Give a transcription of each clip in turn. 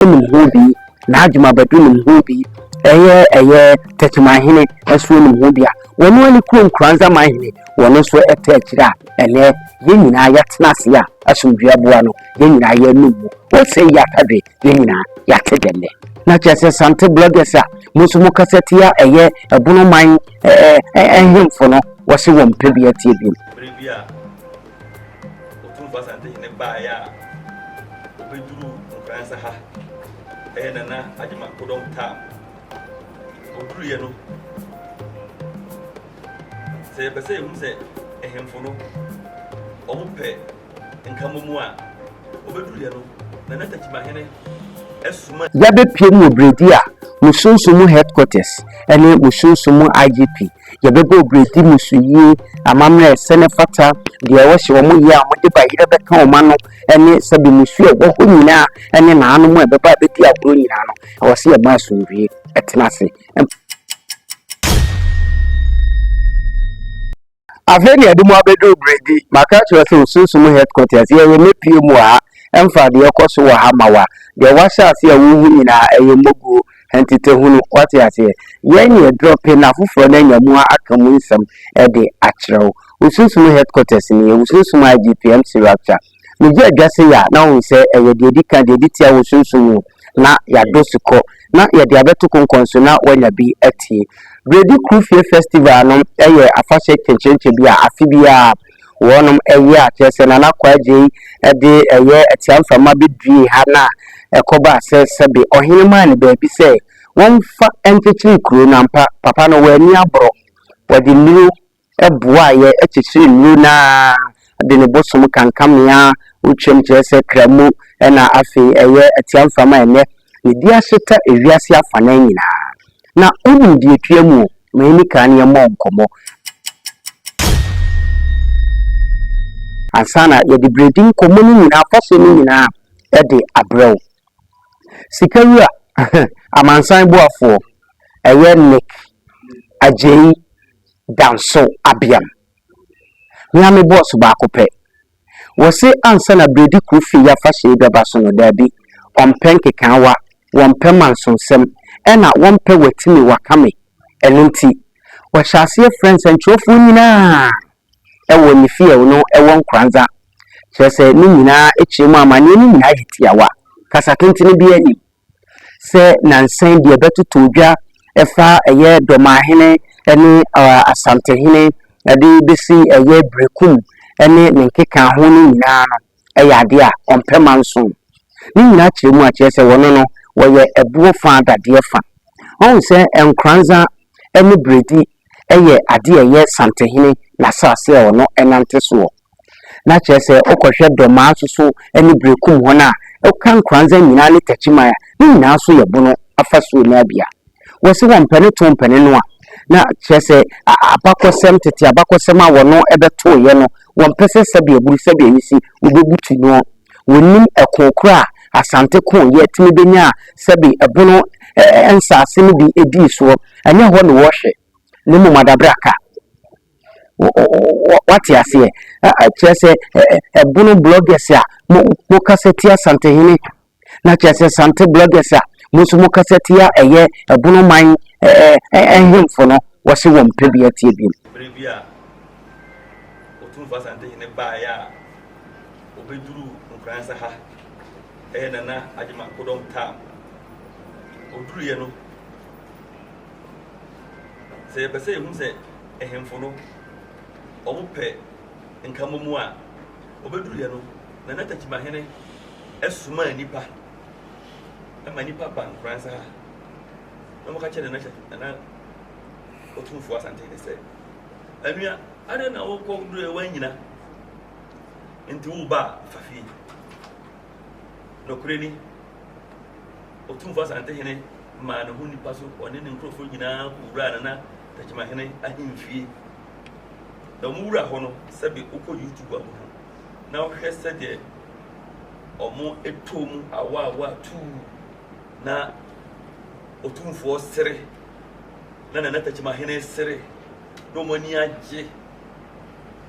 Hobi, Najma Badun Hobi, Aye, touch my hinny, as swimming Hobia. When only Kum Kranza my hinny, one also a tetcha, and there, Yemina Yatnasia, Asumbia Buano, Yemina Yenu, what say Yatabe, Yemina Yatadene. Not just a Asante bloggers, Musumoka Setia, a Bono mine, and him for no, was a one pebby at Tibim. Bribia, Asante in a baya, Obedru, Fransaha, and Nana, Ajima Kodon Tam, Obruano. Say, but say, who said a hemfono, Ope, Nkomopa, Obedru, Nana touch my henny. Yabe Piemu Bredia, Mususumu headquarters, and Mususumu IGP. Yabego Bredi Musuyi, Amamre, Senefata, the Awashiwamuya, Modiba Rebecca Mano, and Sabi Musu, Wahuna, and an animal, the Babity of Brunano. I was here by Sunri at Nasi. I've heard you do more bedo Bredi, Macacho Susumu headquarters, here we may Piemu. Emfa de okoso wa hamawa de wasa ase awuhu nyina eyemogu entite hunu kwate ase yenye drop na fufuro na nyamu akamu nsam de akrew usunsumu headquarters ni usunsumu IGPM structure meje adwase ya na won se eye de dika de ditia usunsumu na ya dosiko na ya de abeto konkonso na wanya bi ati Bredi Krufie festival no eye afashe kenchenche bia afibia wonum eye atese na nakwaje de eye atiamfama bedui ha na ekoba sebe ohinema ni baabi se wonfa enkechi kuro na mpa papa no wani abro wodi niru eboa ye echichiri niru na de ne bosum kankam ya utwem chese kramu na afi eye atiamfama ene ne dia seta ewiase afana nyina na onum die tuamu mani kan ye mo nkomo Asana ye di Bredi Nkomo ni nyina afaso ni nyina de abrew sikawura amansan boafo eye nek ajei danso abiam nyame boss ba kope wo se ansa na Bredi Krufie ya fashe beba so no dabi ompenke kanwa wonpe mansonsem ena wonpe watimi wakame enunti wo hyase friends and chofu nyina ewo ni fie no ewo nkranza chese ni nyina echimu amane ni nyina hitiawa kasa kentini bi ani se nansen de betutu dwa efa eye Dormaa hene ene Asante hene ade besi eye brekum ene nkeka ho ni nyina no eyade a ompemanso ni nyina chemu a chese wono no woye ebuo fa dade fa on se enkranza ene Bredi eye ade eye Asante hene na sase ono enante so na chese okohwe Dormaa so ene brekum ho na okan kranza nyina ne tachimaya nyina so yebono afaso na bia wose wompene to mpene no a na chese abakosem tete abakosem a wono ebeto ye no wompese sabe eburu sabe yisi obebutu no wonim ekokora Asante kon ye timi benya sabe ebono ensase ne bi edi so anya ho ne wo hwe ne mu madabraka what you say chese ebono bloggers ya mo kaseti Asante hene na chese Asante bloggers ya musumo kaseti ya eye ebono man hemfo no wose won pebi atie bi Bribia otumfa Asante hene ba ya obeduru nkransa ha nana ajima kodon tam oduru ye no se bese hu se hemfo no Omupe Nkomopa obeduru ye no nana tachima hene esuma nipa amanipa ban Fransa no mo ka chene na otumfo Asante hene se anua ade na wo ko duru e wanyina nti wo ba fafi no kureni otumfo Asante hene ma no hu nipa so one ne nkrofo nyina wura nana tachima hene ahimfie na mura hono sabe uko YouTube aho na ohwese de omo etom awa tu na otumfo sere na nana tachima hene sere do mani agye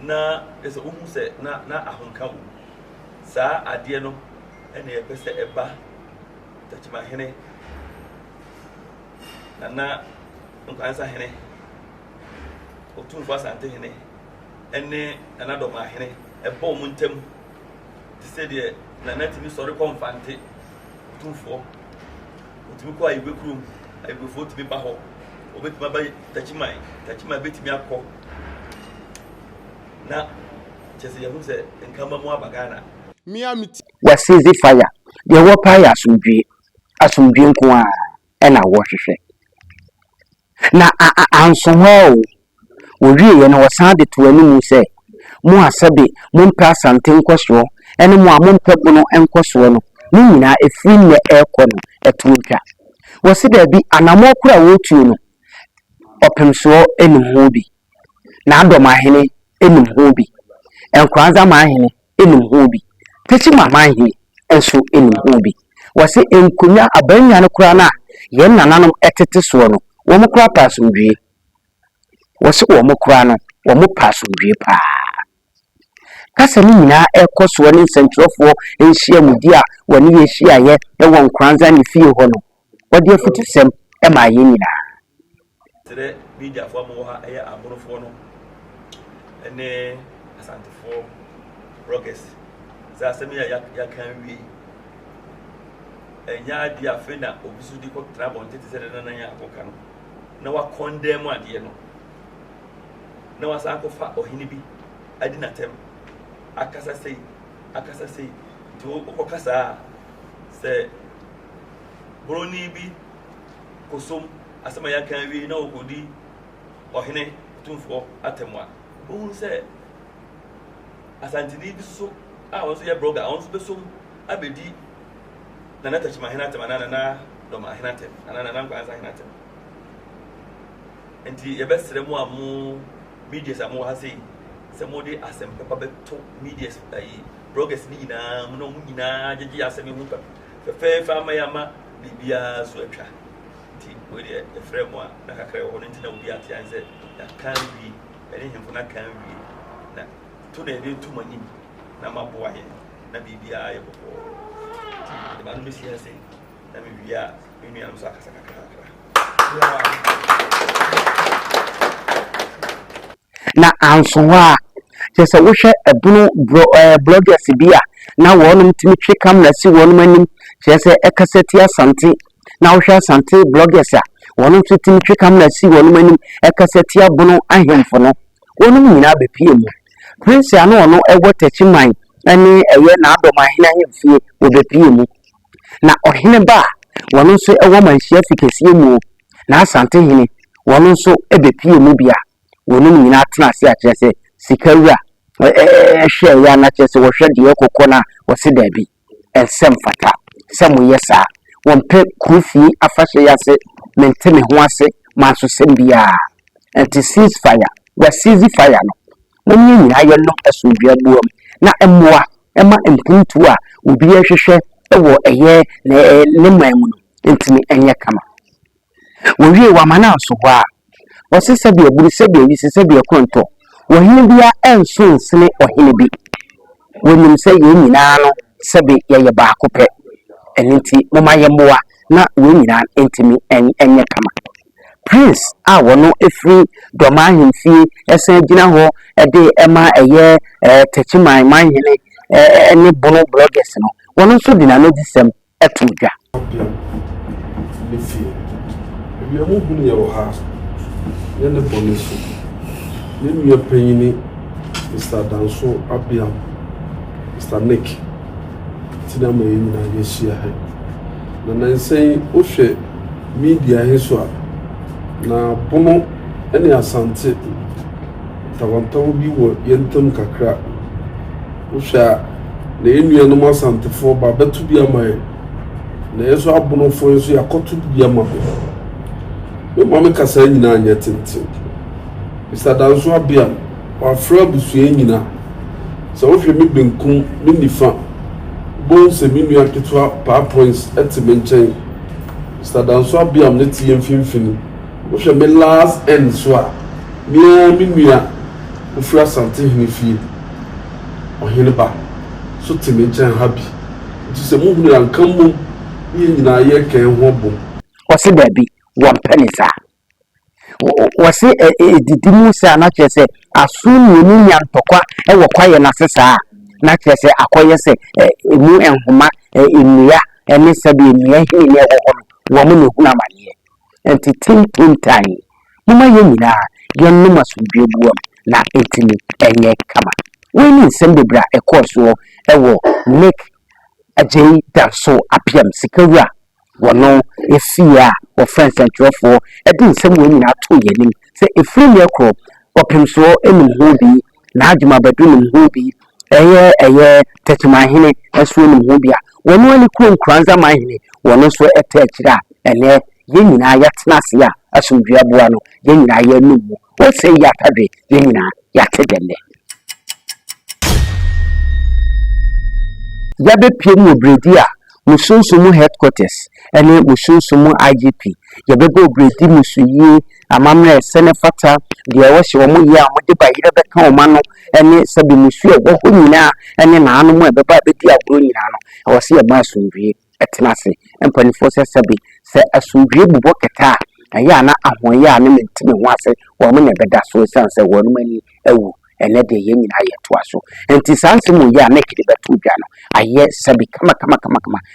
na ese ohu se na ahonka wo sa ade no ene yepese eba tachima hene na nkwansa hene otumfo Asante hene ene na Dormaa hene ebo mu ntem ti se de na natimi sori konfante otumfo otimi ko ayigwe kurum ayigwe fo timi ba ho obetima ba tachima betimi akọ na chese yahu se nkama mu abagana wasizi fire de wo pa ya asumdwe nko a na wo hwehwe na ansonwa o wie ye na wasan de to animu se mu asabe mu mpa Asante nkoso ene mu amompa buno enkoso no ni nyina efiri ne ekọ no etuntwa wasi da bi anamo kura wotuo no opemso enim ho bi na Dormaa hene enim ho bi enkwanza ma hene enim ho bi tachima ma hene enso enim ho bi wasi enkunya abanya no kura na ye nananom etete so no wo mo kura pasumdwe wasi wo mo kura no wo mo pasumdwe pa kasa ni nyina ekoso ne sentrofo enhia mudi a woni ye hia ye e won kranza ne fie ho no wodi afutusem e ma ye nyina tere media fo mo ha e aborofo no ene Asante fo progress za semi ya kan wi enya di afena obisu di ko trabon tete se na ya akoka no na wa condemn ade no na wa sa akofa ohini bi adi na tem akasa sei to okokasa se broni bi kosom asema ya kan wi na okodi ohene tumfo atemwa ohun se Asante ni bi so a won so ye blogger won so besom abedi na tachima hena tem na Dormaa hena tem na nkwanza hena tem enti ye besere mu amu media samu ha sei se mode asem papa beto media ai bloggers ni na mu no nyina jeje asem hu papa fe ma ya ma bibia so atwa enti we de e frɛ mu a na kakra wo no enti na obi ate an se ya kan wi ene hemfo na kan wi na to na ebe to mani na maboa ye na bibia ye bobo de ba no besi ase na bibia mi am so akasa kakra na ansonwa chese wo hwe ebunu bloggers bia na wonum timi twe camera si wonum anim chese ekaseti Asante na wo hwe Asante bloggers a wonum timi twe camera si wonum anim ekaseti abunu ahemfo no wonum nyina bepie mu prince ano ono ewo tachiman ene eye na Dormaa hene ahemfie wo bepie mu na ohene ba wonum so ewo manhia fikesie mu na Asante hene wonum so ebepie mu bia wonum nyina tena ase a kyerɛ sikawura hwɛ ya na kyerɛ sɛ wɔhwɛ deɛ kokɔ na wɔse dabi ensɛm fata sɛ moyɛ saa wɔmpɛ Krufie afahye yase mente me ho ase manso sɛm biara enti ceasefire wasizi fire no mumye nyina yɛ no asomdua buam na emmoa ema mpuntu a obi ahwehwɛ ɛwɔ ɛyɛ ne mamu no enti enye kama wɔwie wamana so hɔ a wɔse sɛbia buru sɛbia wisi sɛbia konto wɔhene bia enso nsene ɔhene bi wɔnim sɛ yɛ nyinaa no sɛbe yɛyɛ baako pɛ ɛnti moma yɛ mmoa na wɔn nyinaa ntimi enye kama prince a wono efiri Dormaa hemfie ɛsan gyina hɔ ɛde ɛma ɛyɛ tachiman manhene ɛne bono bloggers no wono nso dina no disɛm ɛtodwa Wi amu hunu ye wo ha ye ne boneso ne nua panyini Mr. Danso Abiam Mr. Nick tina ma yin na ye hia ha na nansen wo hwe media he so a na bono ene Asante tawantawo bi wo yentam kakra wo hwe na enua no Asante fo ba betu bi amaye na yeso abono fo yeso yakotu bi amaye me mama kasa nyina anya tintin Mr. Danso Abiam wa fra busue nyina so wo hwe me benkum me nifa bon se me nua ketwa pa points etime nchen Mr. Danso Abiam ne tie mfimfini wo hwe me last end so a me nua wo fra Asante hene fie ohene ba so time nchen habi nti se mu hunu ankammo na ye kan ho bo wase da bi won penisa wase didimu sa na chese asu ni nya ntokwa e wo kwaye na sesa na chese akoye se emu enhoma nnua ene sabi nnua hini ne wo mo ne huna mane enti tintan muma ye nyina ye no masubie buam na etini enye kama weni nsem bebra ekoso ewo make ajay danso apiam sikawura wono efia wo friends and trofo edi nsem weni na to yenim se efiri ye kro opimso enu ho bi na adwuma badu nu ho bi eye tetumahene esu nu ho bi a wono ani kro nkranza mahene wono so eta akira ene ye nyina ya tenase a asomdua boa no ye nyina ya numu wo se ya tade ye nyina ya tedende yabe piem Bredi a musunsumu headquarters ene musunsumu IGP yabe go Bredi musuyi amamre senefata de wo hye wo ye amode bayire beka o ma no ene sabi musu e wo nyina ene naanu mu ebeba beti agro nyina no wo se ye ma asomdue etenase empanifo se sabi se asomdue bubo keta aya na ahoye a ne mentime ho ase wo mo ne beda so sanse wo no mani ewu ene de ye nyina ye to aso enti sanse mu ya na kidi betu dwa no aye sabi kama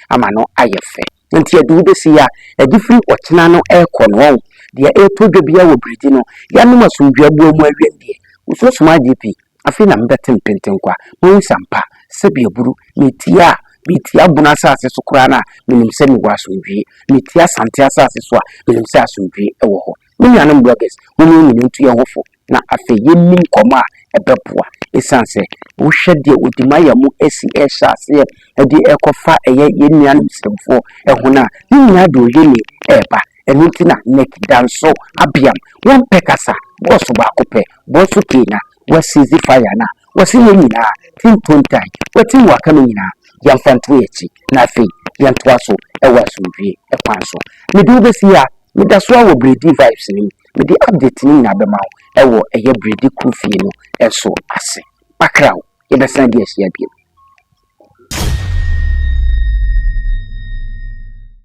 ama no aye fe enti edu besi ya edifri ochina no ekono de eto dwa bia wo Bredi no ya no masomdua buo mu awendie uso soma GP afi na mbetem pentenkwa mo nsampa sabi eburu metia buna asase so kura na menim se mi wasomdue metia Asante asase so a menim se asomdue ewo ho menyanam bloggers woni ntu ye hofo na afi yemim koma ebepoa esanse wo hwede odimaya mu esi ehase edi ekofa eye yenuanum semfo ehuna nyina do yeni eba enuti na nek danso abiam won pekasa boso ba kope boso kina wasizi fire na wasi nyina tintontai wati wakame nyina yamfantu echi na afi yantwaso ewasomdue ekwanso medu besi ya medaso wo Bredi vibes ni mede update ni na bema ewo eye Bredi Krufie no eso ase background ye besan de asia biem